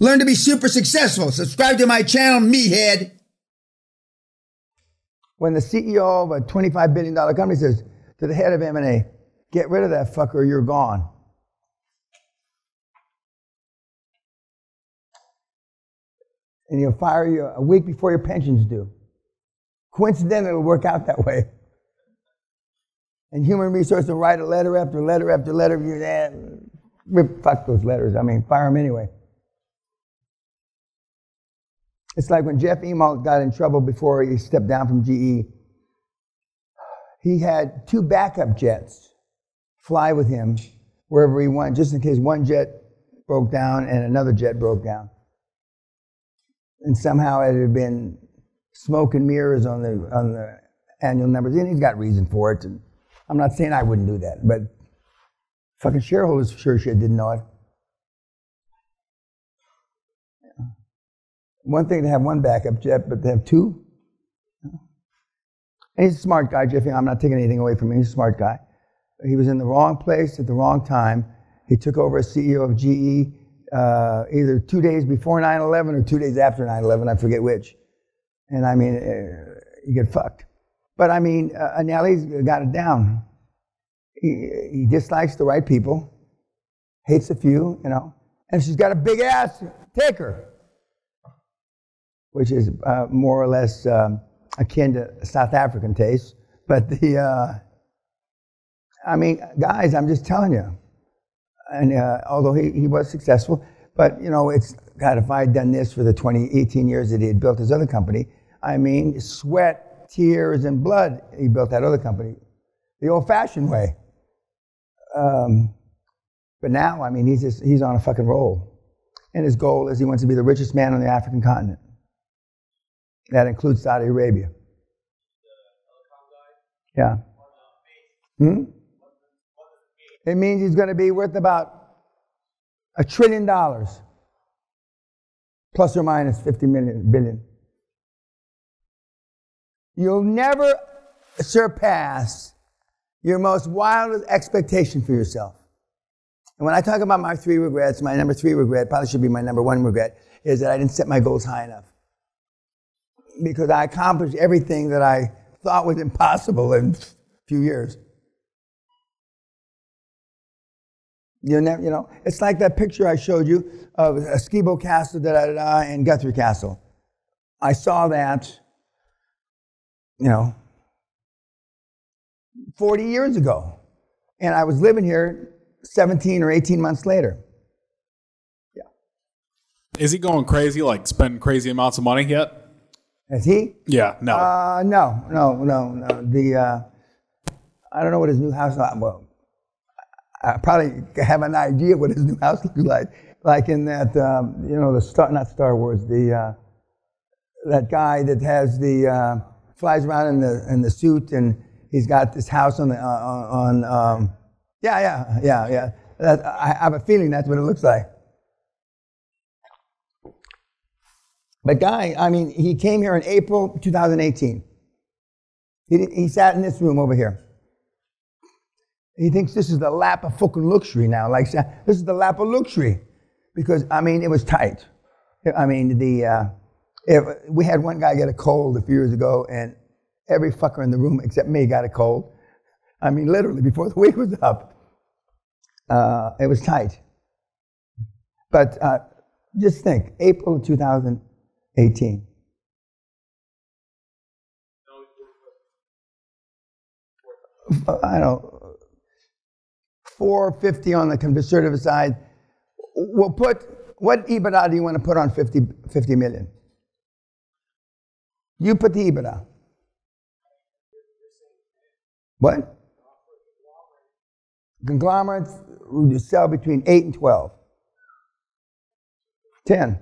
Learn to be super successful. Subscribe to my channel, meathead. When the CEO of a $25 billion company says to the head of M&A, get rid of that fucker or you're gone. And he'll fire you a week before your pension's due. Coincidentally, it'll work out that way. And human resources will write a letter after letter after letter. Fuck those letters. I mean, fire them anyway. It's like when Jeff Immelt got in trouble before he stepped down from GE. He had 2 backup jets fly with him wherever he went, just in case one jet broke down and another jet broke down. And somehow it had been smoke and mirrors on the annual numbers. And he's got reason for it. And I'm not saying I wouldn't do that, but fucking shareholders sure shit didn't know it. Yeah. One thing to have 1 backup jet, but to have 2? And he's a smart guy, Jeff. I'm not taking anything away from him. He's a smart guy. He was in the wrong place at the wrong time. He took over as CEO of GE either 2 days before 9/11 or 2 days after 9/11. I forget which. And I mean, you get fucked. But I mean, Anelli's got it down. He dislikes the right people, hates a few, you know. And she's got a big ass, take her. Which is more or less akin to South African taste. But I mean, guys, I'm just telling you. And although he was successful, but you know, it's, God, if I had done this for the 18 years that he had built his other company, I mean, sweat, tears, and blood, he built that other company the old-fashioned way. But now, I mean, he's on a fucking roll. And his goal is he wants to be the richest man on the African continent. That includes Saudi Arabia. Yeah. It means he's going to be worth about $1 trillion, plus or minus 50 billion. You'll never surpass your most wildest expectation for yourself. And when I talk about my 3 regrets, my number 3 regret, probably should be my number 1 regret, is that I didn't set my goals high enough. Because I accomplished everything that I thought was impossible in a few years. You know, it's like that picture I showed you of Skibo Castle, and Guthrie Castle. I saw that, you know, 40 years ago. And I was living here 17 or 18 months later. Yeah. Is he going crazy, like spending crazy amounts of money yet? Is he? Yeah, no. No. I don't know what his new house, well, I probably have an idea what his new house looks like. Like in that, you know, not Star Wars, that guy that has flies around in the suit, and he's got this house on yeah. I have a feeling that's what it looks like. But Guy, I mean, he came here in April 2018. He sat in this room over here. He thinks this is the lap of fucking luxury now. Like, this is the lap of luxury. Because, I mean, it was tight. I mean, we had one guy get a cold a few years ago, and every fucker in the room except me got a cold. I mean, literally, before the week was up. It was tight. But just think, April 2018. I don't know. 450 on the conservative side. We'll put, what EBITDA do you want to put on 50 million? You put the EBITDA. What? Conglomerates would sell between 8 and 12. 10.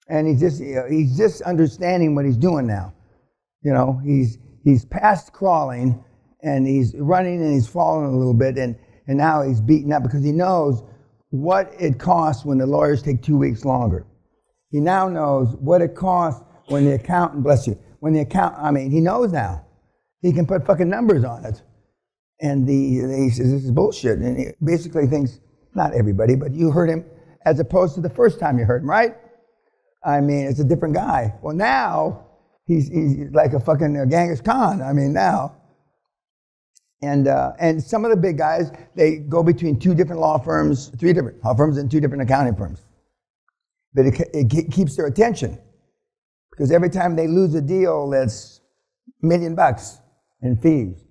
And he's just understanding what he's doing now. You know, he's past crawling, and he's running, and he's falling a little bit, and now he's beaten up because he knows what it costs when the lawyers take 2 weeks longer. He now knows what it costs when the accountant, bless you, he knows now. He can put fucking numbers on it. And he says, this is bullshit. And he basically thinks, not everybody, but you heard him as opposed to the first time you heard him, right? I mean, it's a different guy. Well, now, he's like a fucking Genghis Khan. I mean, now. And some of the big guys, they go between 2 different law firms, 3 different law firms and 2 different accounting firms. But it keeps their attention. Because every time they lose a deal, that's $1 million in fees.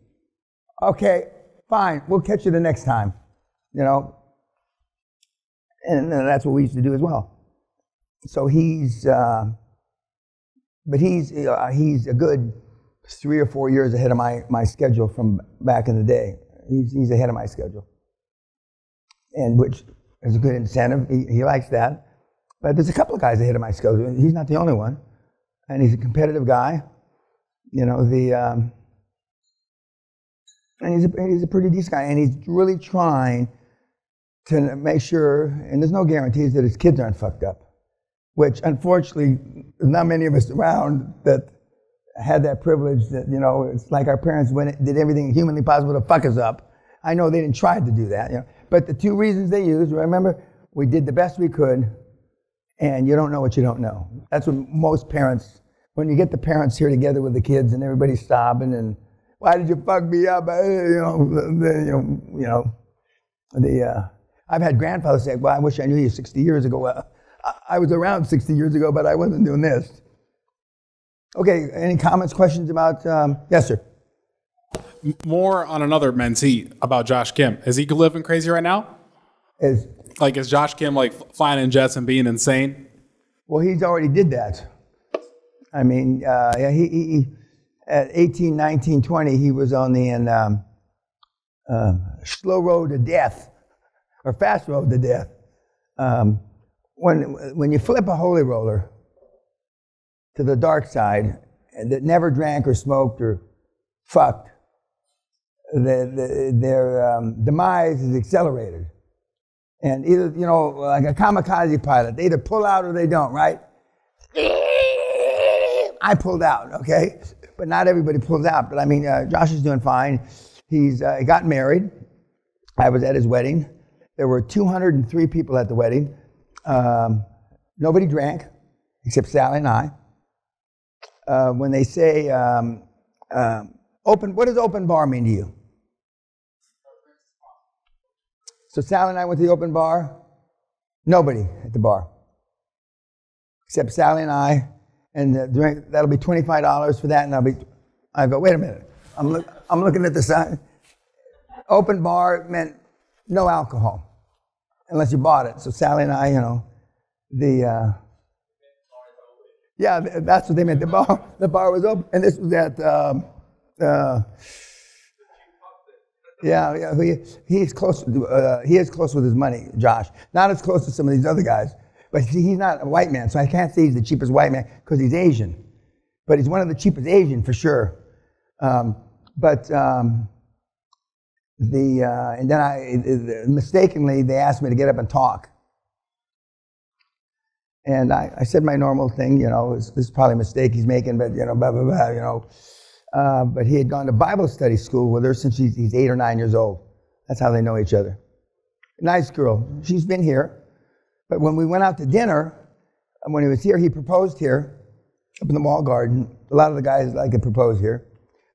Okay, fine, we'll catch you the next time, you know. And that's what we used to do as well. So he's a good 3 or 4 years ahead of my schedule from back in the day. He's ahead of my schedule. And which is a good incentive. He likes that. But there's a couple of guys ahead of my schedule. He's not the only one. And he's a competitive guy. You know, and he's a pretty decent guy. And he's really trying to make sure, and there's no guarantees that his kids aren't fucked up. Which, unfortunately, there's not many of us around that had that privilege that, you know, it's like our parents did everything humanly possible to fuck us up. I know they didn't try to do that, you know. But the 2 reasons they used, remember, we did the best we could, and you don't know what you don't know. That's what most parents, when you get the parents here together with the kids and everybody's sobbing and, why did you fuck me up? I've had grandfathers say, well, I wish I knew you 60 years ago. I was around 60 years ago, but I wasn't doing this. Okay, any comments, questions about, yes, sir? More on another mentee about Josh Kim. Is he living crazy right now? Is Josh Kim like flying in jets and being insane? Well, he's already did that. I mean, he at 18, 19, 20, he was on the slow road to death, or fast road to death. When you flip a holy roller to the dark side, and that never drank or smoked or fucked, their demise is accelerated. And either, you know, like a kamikaze pilot, they either pull out or they don't, right? I pulled out, okay? But not everybody pulls out. But I mean, Josh is doing fine. He got married. I was at his wedding. There were 203 people at the wedding. Nobody drank, except Sally and I. When they say open, what does open bar mean to you? So Sally and I went to the open bar. Nobody at the bar, except Sally and I. And that'll be $25 for that. And I go, wait a minute. I'm looking at the sign. Open bar meant no alcohol, unless you bought it. So Sally and I, you know, yeah, that's what they meant. The bar was open, and this was at, he is close with his money, Josh. Not as close as some of these other guys, but he's not a white man, so I can't say he's the cheapest white man because he's Asian. But he's one of the cheapest Asian for sure. And then mistakenly, they asked me to get up and talk. And I said my normal thing, you know, this is probably a mistake he's making, but, you know, blah, blah, blah, you know. But he had gone to Bible study school with her since he's 8 or 9 years old. That's how they know each other. Nice girl. She's been here. But when we went out to dinner, when he was here, he proposed here, up in the wall garden. A lot of the guys like to propose here.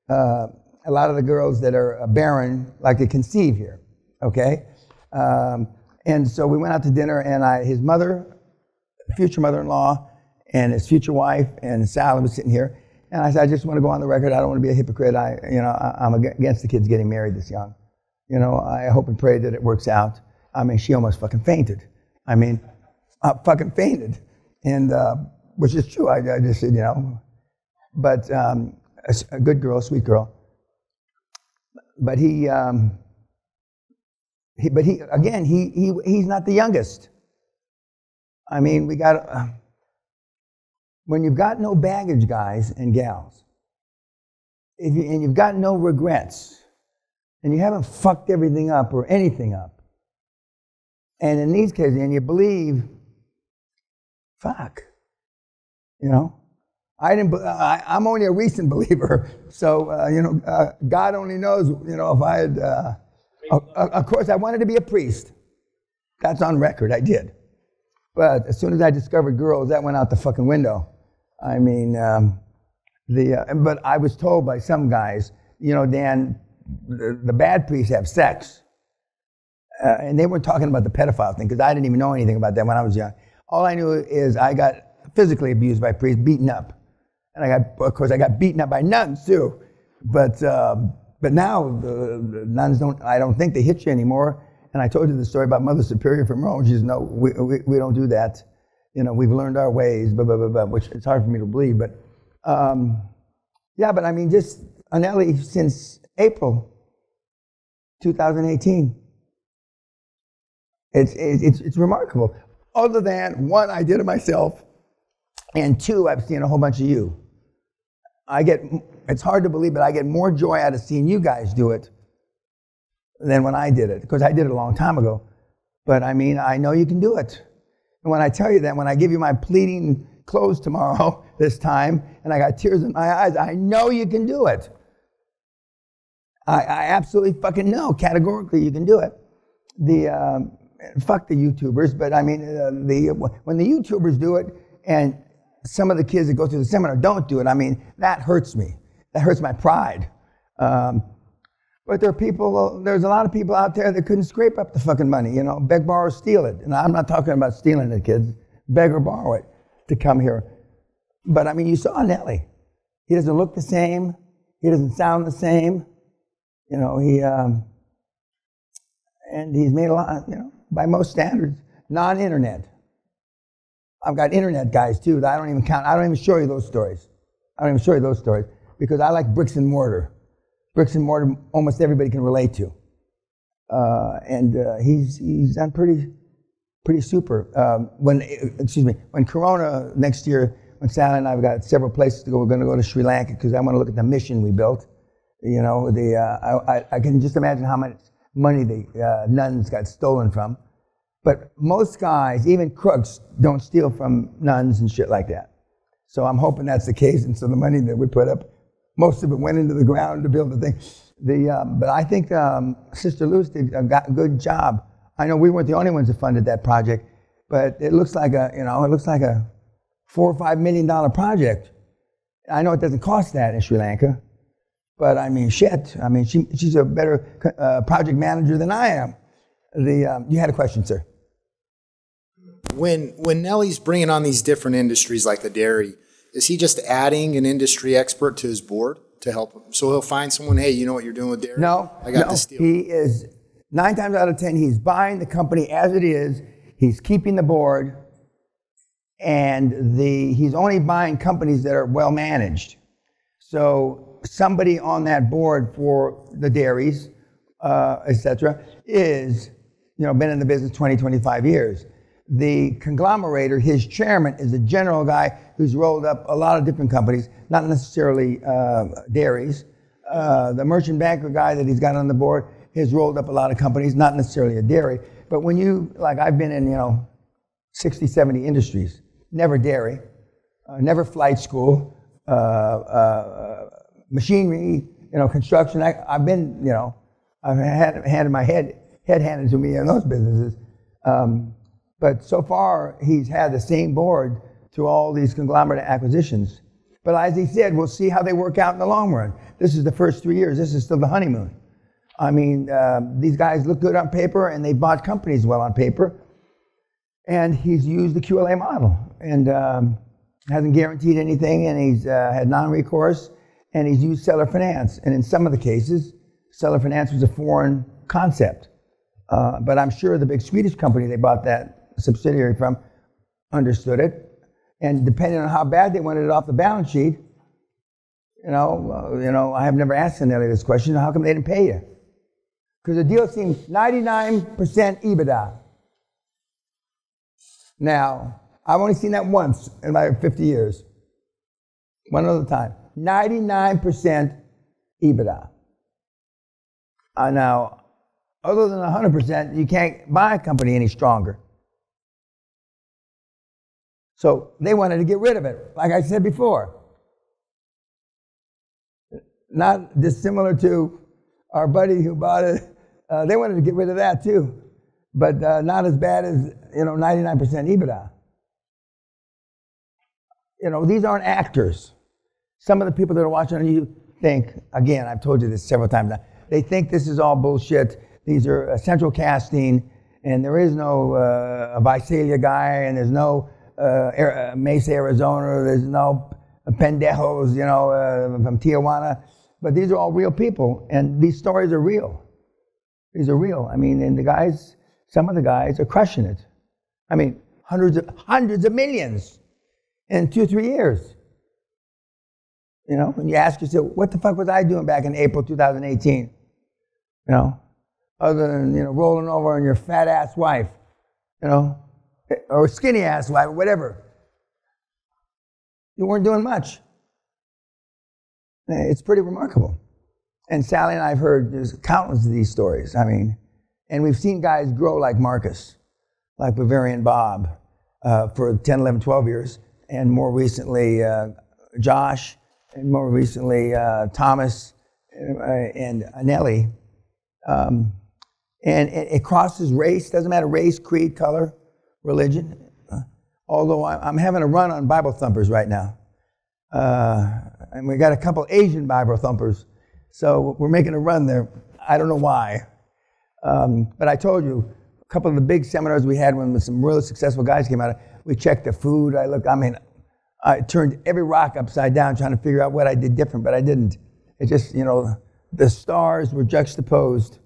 A lot of the girls that are barren like to conceive here, okay? And so we went out to dinner, and his mother, future mother-in-law, and his future wife, and Sally was sitting here. And I said, I just want to go on the record. I don't want to be a hypocrite. I'm against the kids getting married this young. You know, I hope and pray that it works out. I mean, she almost fucking fainted. I mean, fucking fainted. And, which is true. I just said, you know, but a good girl, a sweet girl. But he's not the youngest. I mean, when you've got no baggage, guys and gals, and you've got no regrets, and you haven't fucked everything up or anything up, and in these cases, and you believe, fuck, you know, I'm only a recent believer, so, God only knows, if I had, of course, I wanted to be a priest. That's on record, I did. But as soon as I discovered girls, that went out the fucking window. I mean, but I was told by some guys, you know, Dan, the bad priests have sex. And they weren't talking about the pedophile thing, because I didn't even know anything about that when I was young. All I knew is I got physically abused by priests, beaten up. And of course, I got beaten up by nuns too. But now the nuns I don't think they hit you anymore. And I told you the story about Mother Superior from Rome. She says, no, we don't do that. You know, we've learned our ways, blah, blah, blah, blah, which it's hard for me to believe. But yeah, but I mean, just Anelli since April 2018. It's remarkable. Other than, one, I did it myself, and two, I've seen a whole bunch of you. It's hard to believe, but I get more joy out of seeing you guys do it than when I did it, because I did it a long time ago. But I mean, I know you can do it. And when I tell you that, when I give you my pleading clothes tomorrow, this time, and I got tears in my eyes, I know you can do it. I absolutely fucking know, categorically, you can do it. Fuck the YouTubers, but I mean, when the YouTubers do it, and some of the kids that go through the seminar don't do it, I mean, that hurts me. That hurts my pride. But there's a lot of people out there that couldn't scrape up the fucking money, you know, beg, borrow, steal it. And I'm not talking about stealing it, kids. Beg or borrow it to come here. But I mean, you saw Nelly. He doesn't look the same. He doesn't sound the same. You know, and he's made a lot, you know, by most standards, non-internet. I've got internet guys too that I don't even count. I don't even show you those stories. Because I like bricks and mortar. Bricks and mortar, almost everybody can relate to. And he's done pretty super. When Corona next year, when Sally and I've got several places to go, we're going to go to Sri Lanka because I want to look at the mission we built. You know, I can just imagine how much money the nuns got stolen from. But most guys, even crooks, don't steal from nuns and shit like that. So I'm hoping that's the case. And so the money that we put up, most of it went into the ground to build the thing. But I think Sister Luce did a good job. I know we weren't the only ones that funded that project, but it looks like a $4 or $5 million project. I know it doesn't cost that in Sri Lanka, but I mean, shit. I mean, she's a better project manager than I am. You had a question, sir. When Nelly's bringing on these different industries like the dairy, is he just adding an industry expert to his board to help him? So he'll find someone, hey, you know what you're doing with dairy? No, this deal. He is, 9 times out of 10, he's buying the company as it is, he's keeping the board, and he's only buying companies that are well managed. So somebody on that board for the dairies, etc., is, been in the business 20, 25 years. The conglomerator, his chairman, is a general guy who's rolled up a lot of different companies, not necessarily dairies. The merchant banker guy that he's got on the board has rolled up a lot of companies, not necessarily a dairy. But when I've been in, 60, 70 industries, never dairy, never flight school, machinery, construction. I've been, I've had my head handed to me in those businesses. But so far, he's had the same board through all these conglomerate acquisitions. But as he said, we'll see how they work out in the long run. This is the first 3 years. This is still the honeymoon. I mean, these guys look good on paper, and they bought companies well on paper. And he's used the QLA model, and hasn't guaranteed anything, and he's had non-recourse, and he's used seller finance. And in some of the cases, seller finance was a foreign concept. But I'm sure the big Swedish company they bought that subsidiary from understood it, and depending on how bad they wanted it off the balance sheet, I have never asked Nelly this question: how come they didn't pay you? Because the deal seemed 99% EBITDA. Now, I've only seen that once in my 50 years. One other time, 99% EBITDA. Now, other than 100%, you can't buy a company any stronger. So they wanted to get rid of it, like I said before. Not dissimilar to our buddy who bought it. They wanted to get rid of that too. but not as bad as 99% EBITDA. These aren't actors. Some of the people that are watching you think, again, I've told you this several times now, they think this is all bullshit. These are central casting, and there is no Visalia guy, and there's no Mesa, Arizona, there's no pendejos, from Tijuana. But these are all real people, and these stories are real. These are real. I mean, and some of the guys are crushing it. I mean, hundreds of millions in 2-3 years. When you ask yourself, what the fuck was I doing back in April 2018? Other than, rolling over on your fat ass wife, or skinny ass wife, whatever. You weren't doing much. It's pretty remarkable. And Sally and I have heard there's countless of these stories. I mean, and we've seen guys grow like Marcus, like Bavarian Bob, for 10, 11, 12 years, and more recently Josh, and more recently Thomas and Nelly. And it crosses race, doesn't matter race, creed, color, religion. Although I'm having a run on Bible thumpers right now. And we got a couple Asian Bible thumpers. So we're making a run there. I don't know why. But I told you, a couple of the big seminars we had when some really successful guys came out, we checked the food. I turned every rock upside down trying to figure out what I did different, but I didn't. It just, the stars were juxtaposed.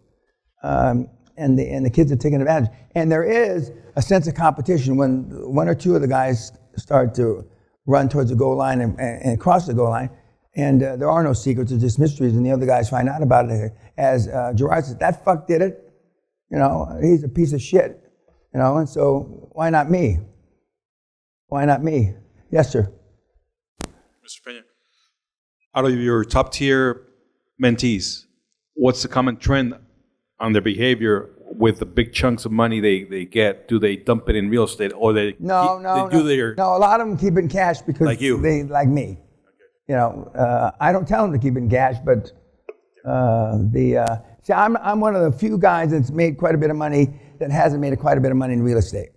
And the kids are taking advantage. And there is a sense of competition when one or two of the guys start to run towards the goal line and cross the goal line. And there are no secrets, it's just mysteries. And the other guys find out about it. As Gerard says, that fuck did it. He's a piece of shit. And so why not me? Why not me? Yes, sir. Mr. Peña, out of your top tier mentees, what's the common trend on their behavior with the big chunks of money they get? Do they dump it in real estate, or No, a lot of them keep it in cash because they like me. Okay. I don't tell them to keep it in cash, but see, I'm one of the few guys that's made quite a bit of money that hasn't made quite a bit of money in real estate.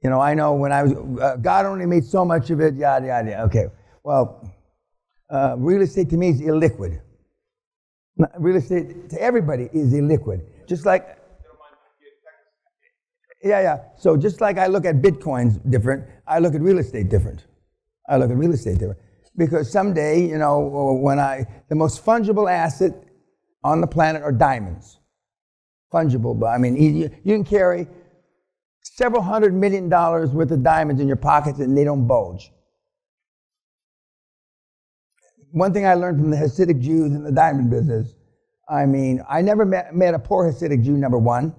I know when I was, God only made so much of it, yada, yada, yada. Okay, well, real estate to me is illiquid. Real estate to everybody is illiquid. Just like, yeah. So just like I look at Bitcoins different, I look at real estate different. Because someday, the most fungible asset on the planet are diamonds. Fungible, but I mean, you can carry several $100 million worth of diamonds in your pockets and they don't bulge. One thing I learned from the Hasidic Jews in the diamond business, I mean, I never met a poor Hasidic Jew, number one.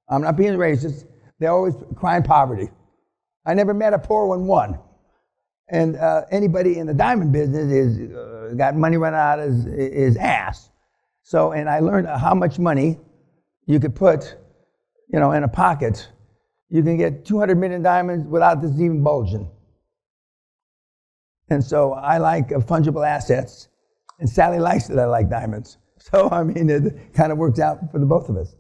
I'm not being racist. They always cry in poverty. I never met a poor one. And anybody in the diamond business is got money running out of his ass. So, and I learned how much money you could put, in a pocket. You can get 200 million diamonds without this even bulging. And so I like fungible assets, and Sally likes that I like diamonds. So, I mean, it kind of works out for the both of us.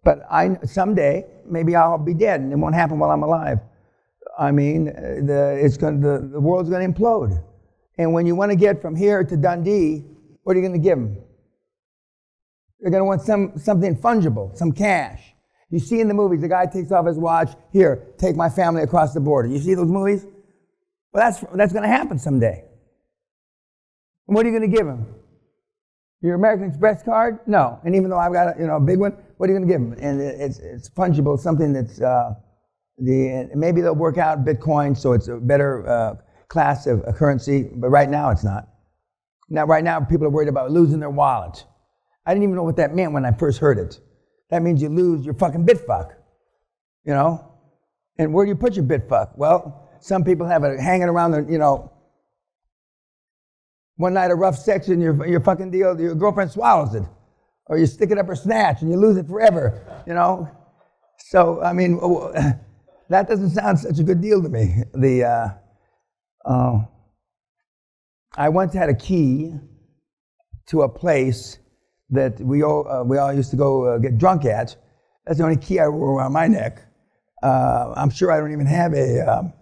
But someday, maybe I'll be dead, and it won't happen while I'm alive. I mean, the world's going to implode. And when you want to get from here to Dundee, what are you going to give them? They're going to want something fungible, some cash. You see in the movies, the guy takes off his watch, here, take my family across the border. You see those movies? Well, that's going to happen someday. And what are you going to give him? Your American Express card? No. And even though I've got a big one, what are you going to give him? And it's fungible, something that's maybe they'll work out Bitcoin, so it's a better class of currency. But right now, it's not. Right now, people are worried about losing their wallet. I didn't even know what that meant when I first heard it. That means you lose your fucking Bitfuck, And where do you put your Bitfuck? Well, some people have it hanging around their, one night of rough sex and your fucking deal, your girlfriend swallows it. Or you stick it up her snatch and you lose it forever, So, I mean, that doesn't sound such a good deal to me. I once had a key to a place that we all used to go get drunk at, That's the only key I wore around my neck. I'm sure I don't even have a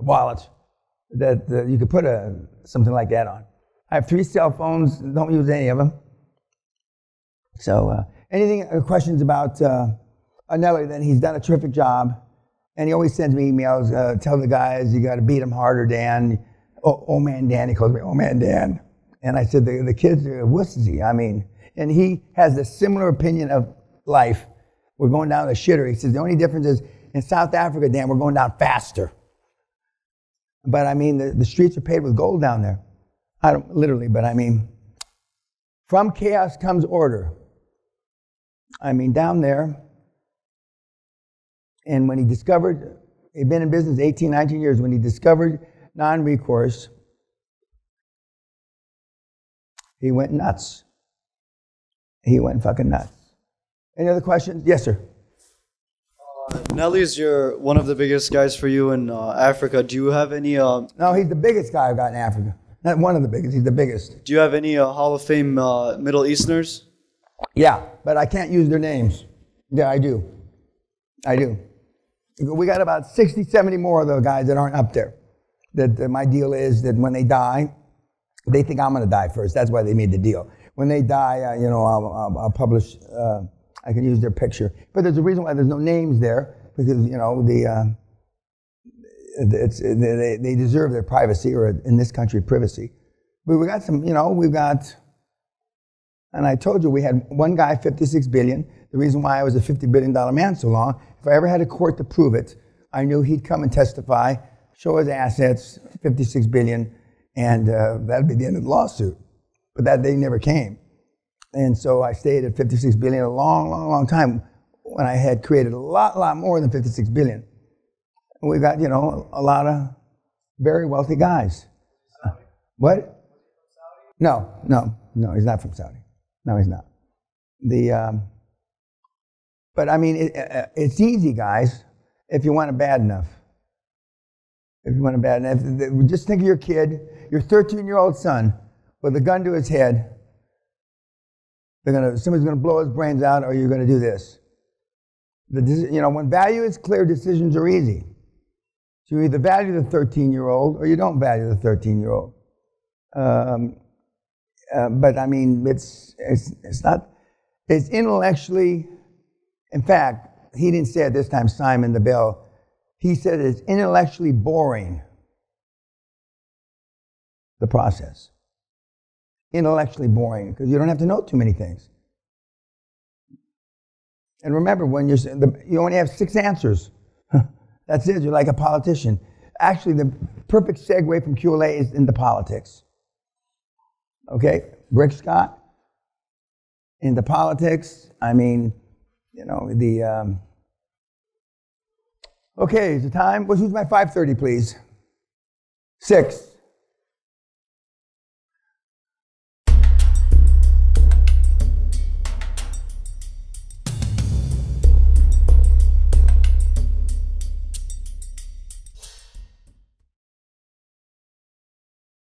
wallet that you could put something like that on. I have 3 cell phones. Don't use any of them. So questions about Anelli, then he's done a terrific job. And he always sends me emails, tell the guys, you got to beat him harder, Dan. Oh, man, Dan. He calls me, oh, man, Dan. And I said, the kids are wussy. I mean, and he has a similar opinion of life. We're going down the shitter. He says, the only difference is in South Africa, Dan, we're going down faster. But I mean, the streets are paved with gold down there. I don't literally, but I mean, from chaos comes order. I mean, down there, and when he discovered, he'd been in business 18, 19 years, when he discovered non-recourse, he went nuts. He went fucking nuts. Any other questions? Yes, sir. Nelly's one of the biggest guys for you in Africa. Do you have any... No, he's the biggest guy I've got in Africa. Not one of the biggest, he's the biggest. Do you have any Hall of Fame Middle Easterners? Yeah, but I can't use their names. Yeah, I do. I do. We got about 60, 70 more of those guys that aren't up there. That my deal is that when they die, they think I'm going to die first. That's why they made the deal. When they die, I'll publish, I can use their picture. But there's a reason why there's no names there, because, they deserve their privacy, or in this country, privacy. But we got some, we've got, and I told you we had one guy, 56 billion. The reason why I was a $50 billion man so long, if I ever had a court to prove it, I knew he'd come and testify, show his assets, 56 billion, and that'd be the end of the lawsuit. But that day never came. And so I stayed at 56 billion a long, long, long time when I had created a lot more than 56 billion. And we've got, a lot of very wealthy guys. What? No, he's not from Saudi. No, he's not. But I mean, it's easy, guys, if you want it bad enough. If you want it bad enough. Just think of your kid, your 13-year-old son, with a gun to his head. Somebody's going to blow his brains out, or you're going to do this. When value is clear, decisions are easy. So you either value the 13-year-old, or you don't value the 13-year-old. But I mean, it's intellectually, in fact, he didn't say it this time, Simon the Bell, he said it's intellectually boring, the process. Intellectually boring, because you don't have to know too many things. And remember, when you only have 6 answers. That's it, you're like a politician. Actually, the perfect segue from QLA is into politics. Okay, Rick Scott, into politics, I mean, okay, is the time? Who's my 5:30, please? 6.